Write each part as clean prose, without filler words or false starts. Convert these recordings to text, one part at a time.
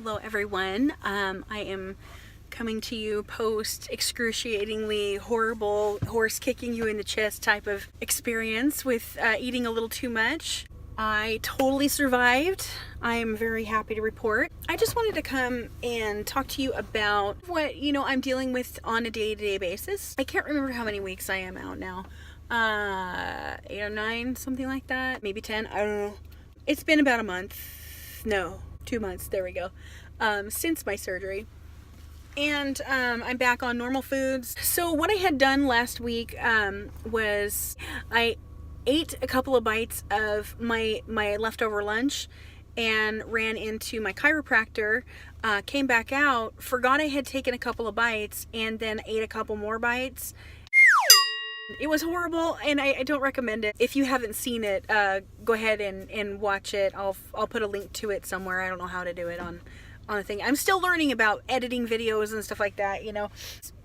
Hello everyone. I am coming to you post excruciatingly horrible horse kicking you in the chest type of experience with eating a little too much. I totally survived. I am very happy to report. I just wanted to come and talk to you about what, I'm dealing with on a day-to-day basis. I can't remember how many weeks I am out now. 8 or 9, something like that. Maybe 10, I don't know. It's been about a month. No, 2 months, there we go, since my surgery. And I'm back on normal foods. So what I had done last week was I ate a couple of bites of my leftover lunch and ran into my chiropractor, came back out, forgot I had taken a couple of bites, and then ate a couple more bites. It was horrible, and I don't recommend it. If you haven't seen it, go ahead and watch it. I'll put a link to it somewhere. I don't know how to do it on the thing. I'm still learning about editing videos and stuff like that,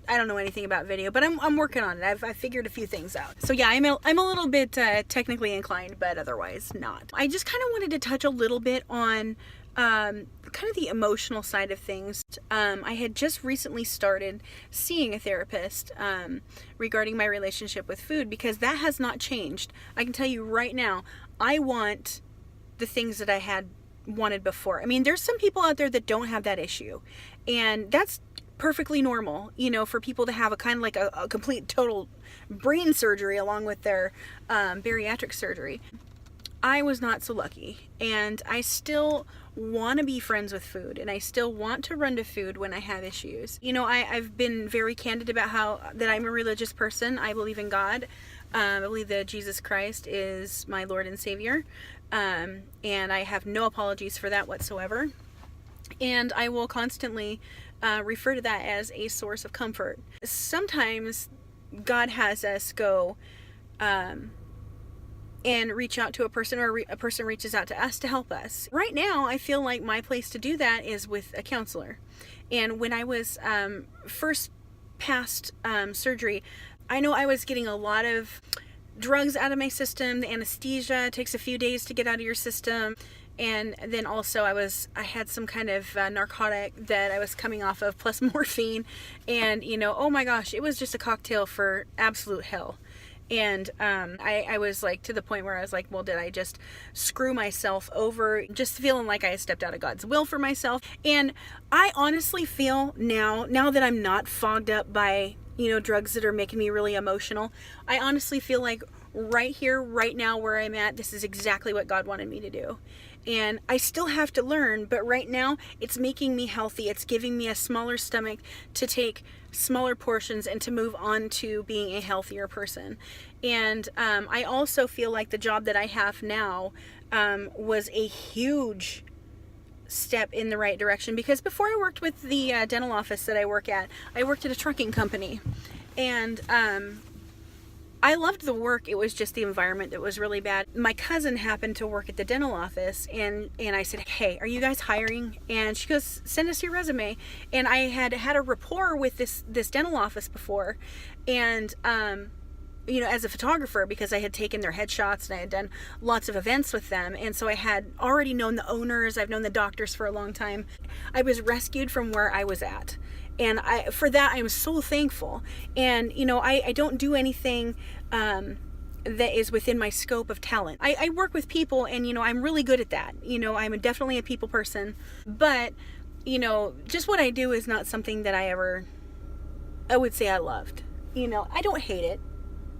I don't know anything about video, but I'm working on it. I've figured a few things out. So yeah, I'm a little bit technically inclined, but otherwise not. I just kind of wanted to touch a little bit on kind of the emotional side of things. I had just recently started seeing a therapist regarding my relationship with food, because that has not changed. I can tell you right now, I want the things that I had wanted before. I mean, there's some people out there that don't have that issue, and that's perfectly normal, for people to have a kind of like a complete total brain surgery along with their bariatric surgery. I was not so lucky, and I still want to be friends with food, and I still want to run to food when I have issues. I've been very candid about that I'm a religious person. I believe in God. I believe that Jesus Christ is my Lord and Savior, and I have no apologies for that whatsoever. And I will constantly refer to that as a source of comfort. Sometimes God has us go and reach out to a person, or a person reaches out to us to help us. Right now, I feel like my place to do that is with a counselor. And when I was first past surgery, I know I was getting a lot of drugs out of my system. The anesthesia takes a few days to get out of your system. And then also I had some kind of narcotic that I was coming off of, plus morphine. And, oh my gosh, it was just a cocktail for absolute hell. And I was like to the point where I was like, well, did I just screw myself over? Just feeling like I had stepped out of God's will for myself. And I honestly feel now that I'm not fogged up by, drugs that are making me really emotional, I honestly feel like right here, right now where I'm at, this is exactly what God wanted me to do. And I still have to learn, but right now it's making me healthy. It's giving me a smaller stomach to take smaller portions and to move on to being a healthier person. And I also feel like the job that I have now was a huge step in the right direction, because before I worked with the dental office that I work at, I worked at a trucking company, and I loved the work. It was just the environment that was really bad. My cousin happened to work at the dental office, and I said, hey, are you guys hiring? And she goes, send us your resume. And I had a rapport with this dental office before, and as a photographer, because I had taken their headshots and I had done lots of events with them, and so I had already known the owners. I've known the doctors for a long time. I was rescued from where I was at. And for that, I'm so thankful. And, I don't do anything that is within my scope of talent. I work with people, and, I'm really good at that. I'm definitely a people person. But, just what I do is not something that I would say I loved. I don't hate it,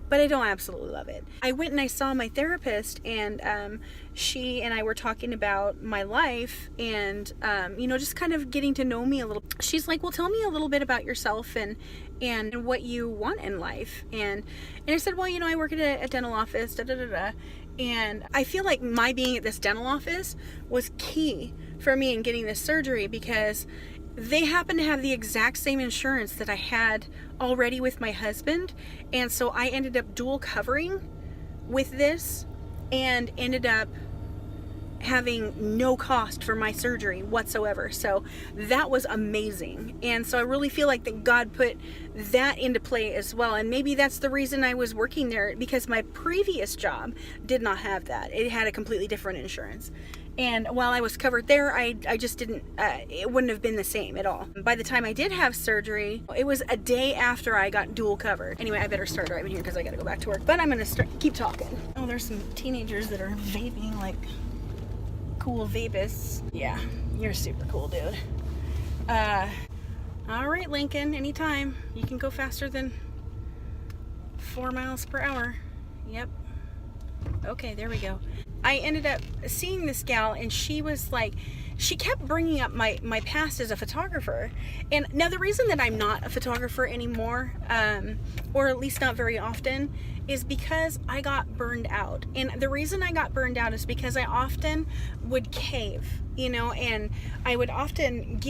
but I don't absolutely love it. I went and I saw my therapist, and she and I were talking about my life, and just kind of getting to know me a little. She's like, well, tell me a little bit about yourself and what you want in life. And I said, well, I work at a dental office, and I feel like my being at this dental office was key for me in getting this surgery, because they happen to have the exact same insurance that I had already with my husband. And so I ended up dual covering with this, and ended up having no cost for my surgery whatsoever. So that was amazing. And so I really feel like that God put that into play as well. And maybe that's the reason I was working there, because my previous job did not have that. It had a completely different insurance. And while I was covered there, I just didn't, it wouldn't have been the same at all. By the time I did have surgery, it was a day after I got dual covered. Anyway, I better start driving here because I gotta go back to work. But I'm gonna keep talking. Oh, there's some teenagers that are vaping like cool vapists. Yeah, you're super cool, dude. All right, Lincoln, anytime. You can go faster than 4 miles per hour. Yep. Okay, there we go. I ended up seeing this gal, and she was like, she kept bringing up my past as a photographer. And now the reason that I'm not a photographer anymore, or at least not very often, is because I got burned out. And the reason I got burned out is because I often would cave, you know, and I would often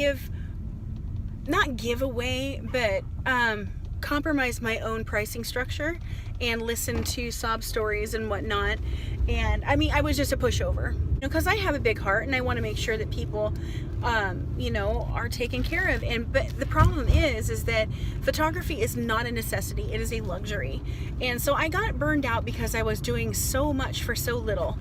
not give away, but compromise my own pricing structure and listen to sob stories and whatnot. And I mean, I was just a pushover, you know, because I have a big heart and I want to make sure that people, you know, are taken care of. But the problem is that photography is not a necessity; it is a luxury. And so I got burned out because I was doing so much for so little.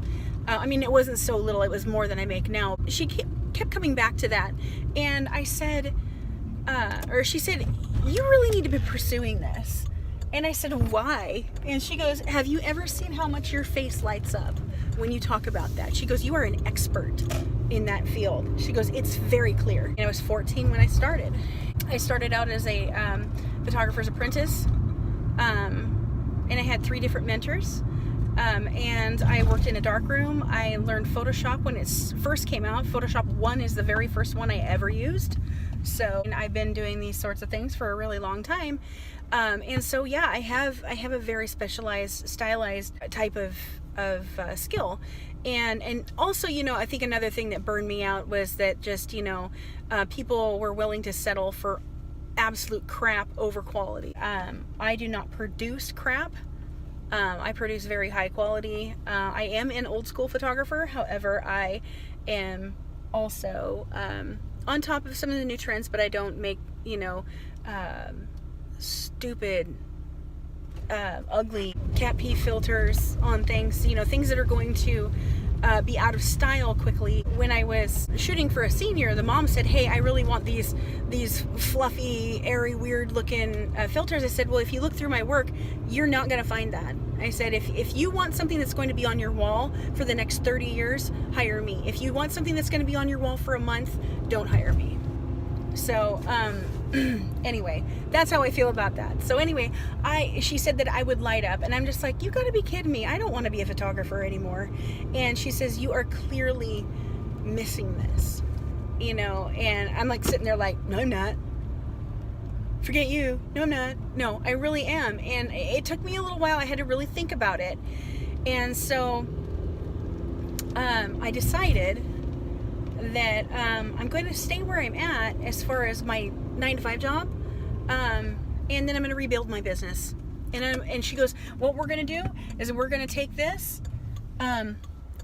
I mean, it wasn't so little; it was more than I make now. She kept coming back to that, and I said, or she said, "You really need to be pursuing this." And I said, "Why?" And she goes, "Have you ever seen how much your face lights up when you talk about that?" She goes, "You are an expert in that field." She goes, "It's very clear." And I was 14 when I started. I started out as a photographer's apprentice, and I had 3 different mentors. And I worked in a darkroom. I learned Photoshop when it first came out. Photoshop 1 is the very first one I ever used. So, and I've been doing these sorts of things for a really long time. And so, yeah, I have a very specialized, stylized type of skill. And also, you know, I think another thing that burned me out was that just, you know, people were willing to settle for absolute crap over quality. I do not produce crap. I produce very high quality. I am an old school photographer. However, I am also on top of some of the new trends, but I don't make, you know, stupid, ugly cat pee filters on things, you know, things that are going to be out of style quickly. When I was shooting for a senior, the mom said, "Hey, I really want these fluffy, airy, weird looking filters." I said, "Well, if you look through my work, you're not going to find that." I said, if you want something that's going to be on your wall for the next 30 years, hire me. If you want something that's going to be on your wall for a month, don't hire me. So, anyway, that's how I feel about that. So anyway, she said that I would light up, and I'm just like, you gotta be kidding me. I don't want to be a photographer anymore. And she says, "You are clearly missing this," you know, and I'm like sitting there like, "No, I'm not. Forget you. No, I'm not. No, I really am." And it took me a little while. I had to really think about it. And so, I decided that I'm going to stay where I'm at as far as my 9-to-5 job, and then I'm going to rebuild my business. And she goes, "What we're going to do is we're going to take this,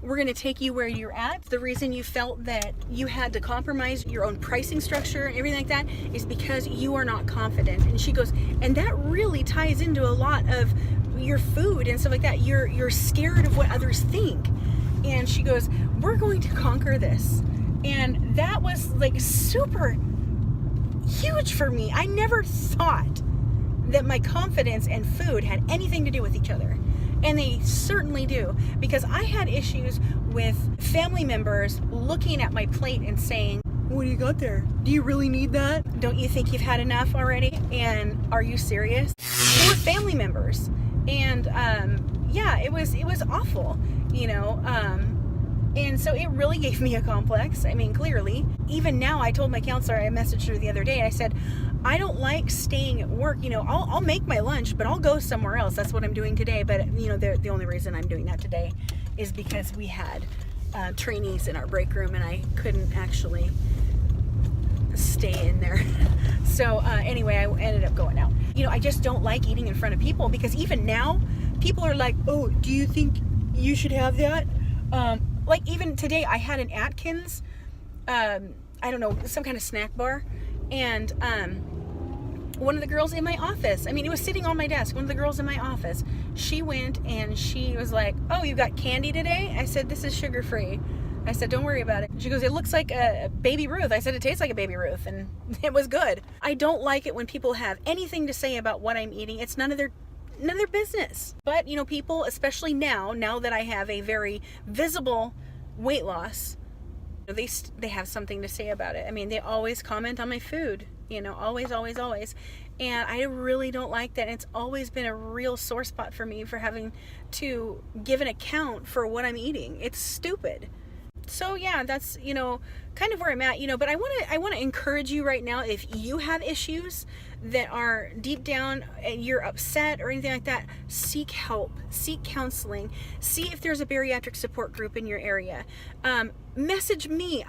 we're going to take you where you're at. The reason you felt that you had to compromise your own pricing structure and everything like that is because you are not confident." And she goes, "And that really ties into a lot of your food and stuff like that. You're scared of what others think." And she goes, "We're going to conquer this." And that was like super huge for me. I never thought that my confidence and food had anything to do with each other. And they certainly do, because I had issues with family members looking at my plate and saying, "What do you got there? Do you really need that? Don't you think you've had enough already? And are you serious?" They were family members. And yeah, it was awful, you know. And so it really gave me a complex. I mean, clearly. Even now, I told my counselor, I messaged her the other day, I said, "I don't like staying at work. You know, I'll make my lunch, but I'll go somewhere else." That's what I'm doing today. But, you know, the only reason I'm doing that today is because we had trainees in our break room, and I couldn't actually stay in there. So anyway, I ended up going out. You know, I just don't like eating in front of people, because even now, people are like, "Oh, do you think you should have that?" like even today I had an Atkins, I don't know, some kind of snack bar, and one of the girls in my office, I mean, it was sitting on my desk, one of the girls in my office, she went and she was like, oh, you got candy today? I said, this is sugar-free. I said, don't worry about it. She goes, it looks like a Baby Ruth. I said, it tastes like a Baby Ruth, and it was good. I don't like it when people have anything to say about what I'm eating. It's none of their business. But, you know, people, especially now that I have a very visible weight loss, they have something to say about it. I mean, they always comment on my food, you know, always. And I really don't like that. It's always been a real sore spot for me for having to give an account for what I'm eating. It's stupid. So yeah, that's, you know, kind of where I'm at, you know, but I want to encourage you right now, if you have issues that are deep down and you're upset or anything like that, seek help, seek counseling, see if there's a bariatric support group in your area. Message me.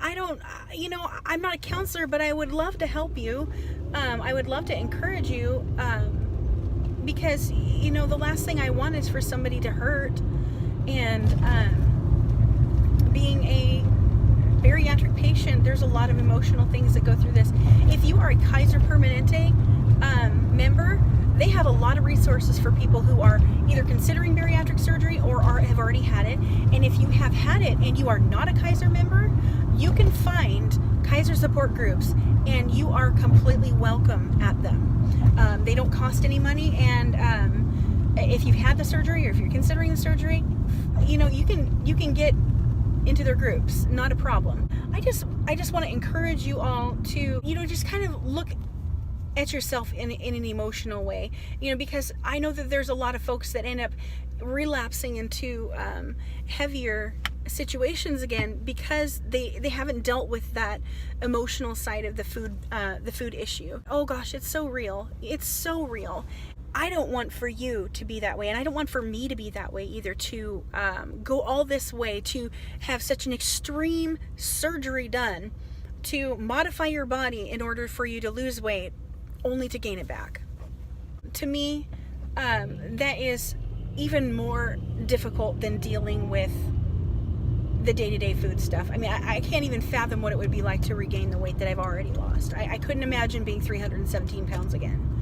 You know, I'm not a counselor, but I would love to help you. I would love to encourage you, because, you know, the last thing I want is for somebody to hurt. And, being a bariatric patient, there's a lot of emotional things that go through this. If you are a Kaiser Permanente member, they have a lot of resources for people who are either considering bariatric surgery or have already had it. And if you have had it and you are not a Kaiser member, you can find Kaiser support groups, and you are completely welcome at them. They don't cost any money, and if you've had the surgery or if you're considering the surgery, you know, you can get into their groups, not a problem. I just want to encourage you all to, you know, just kind of look at yourself in an emotional way, you know, because I know that there's a lot of folks that end up relapsing into heavier situations again because they haven't dealt with that emotional side of the food issue. Oh gosh, it's so real. It's so real. I don't want for you to be that way, and I don't want for me to be that way either, to go all this way to have such an extreme surgery done to modify your body in order for you to lose weight only to gain it back. To me, that is even more difficult than dealing with the day-to-day food stuff. I mean, I can't even fathom what it would be like to regain the weight that I've already lost. I couldn't imagine being 317 pounds again.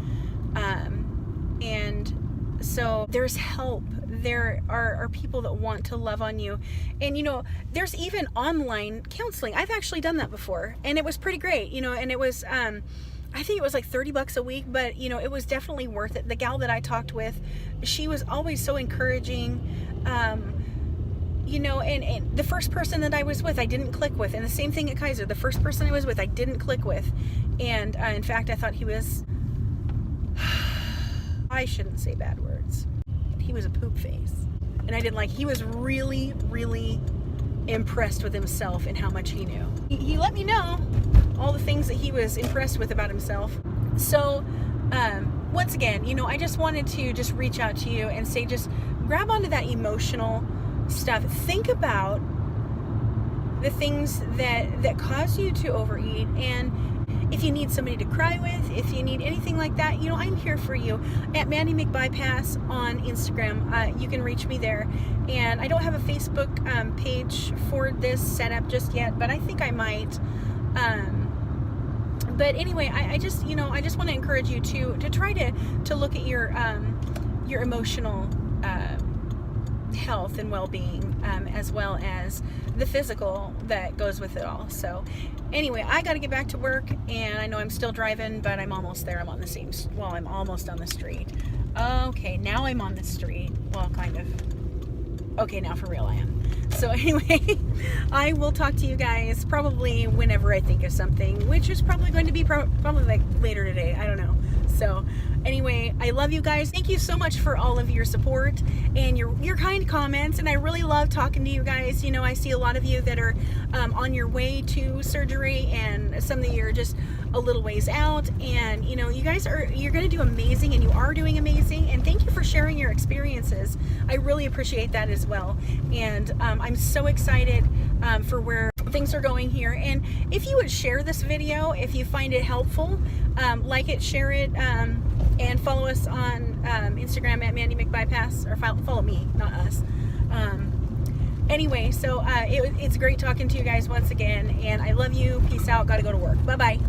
And so there's help. There are people that want to love on you. And, you know, there's even online counseling. I've actually done that before, and it was pretty great, you know, and it was, I think it was like $30 a week, but, you know, it was definitely worth it. The gal that I talked with, she was always so encouraging, you know, and the first person that I was with, I didn't click with. And the same thing at Kaiser. The first person I was with, I didn't click with. And in fact, I thought he was... I shouldn't say bad words. He was a poop face. And I didn't like... He was really, really impressed with himself and how much he knew. He let me know all the things that he was impressed with about himself. So, once again, you know, I just wanted to just reach out to you and say, just grab onto that emotional stuff. Think about the things that cause you to overeat, and if you need somebody to cry with, if you need anything like that, you know, I'm here for you at Mandy McBypass on Instagram. You can reach me there. And I don't have a Facebook page for this setup just yet, but I think I might. But anyway, I just, you know, I just want to encourage you to try to look at your emotional health and well-being, as well as the physical that goes with it all. So anyway, I got to get back to work, and I know I'm still driving, but I'm almost there. I'm on the same, well, I'm almost on the street. Okay, now I'm on the street. Well, kind of. Okay, now for real I am. So anyway, I will talk to you guys probably whenever I think of something, which is probably going to be probably like later today. I don't know. So anyway, I love you guys. Thank you so much for all of your support and your kind comments. And I really love talking to you guys. You know, I see a lot of you that are on your way to surgery, and some of you are just a little ways out. And, you know, you're going to do amazing, and you are doing amazing. And thank you for sharing your experiences. I really appreciate that as well. And I'm so excited for where things are going here. And if you would share this video, if you find it helpful, like it, share it, and follow us on Instagram at Mandy McBypass, or follow me, not us. Anyway, so it's great talking to you guys once again, and I love you. Peace out. Gotta go to work. Bye bye.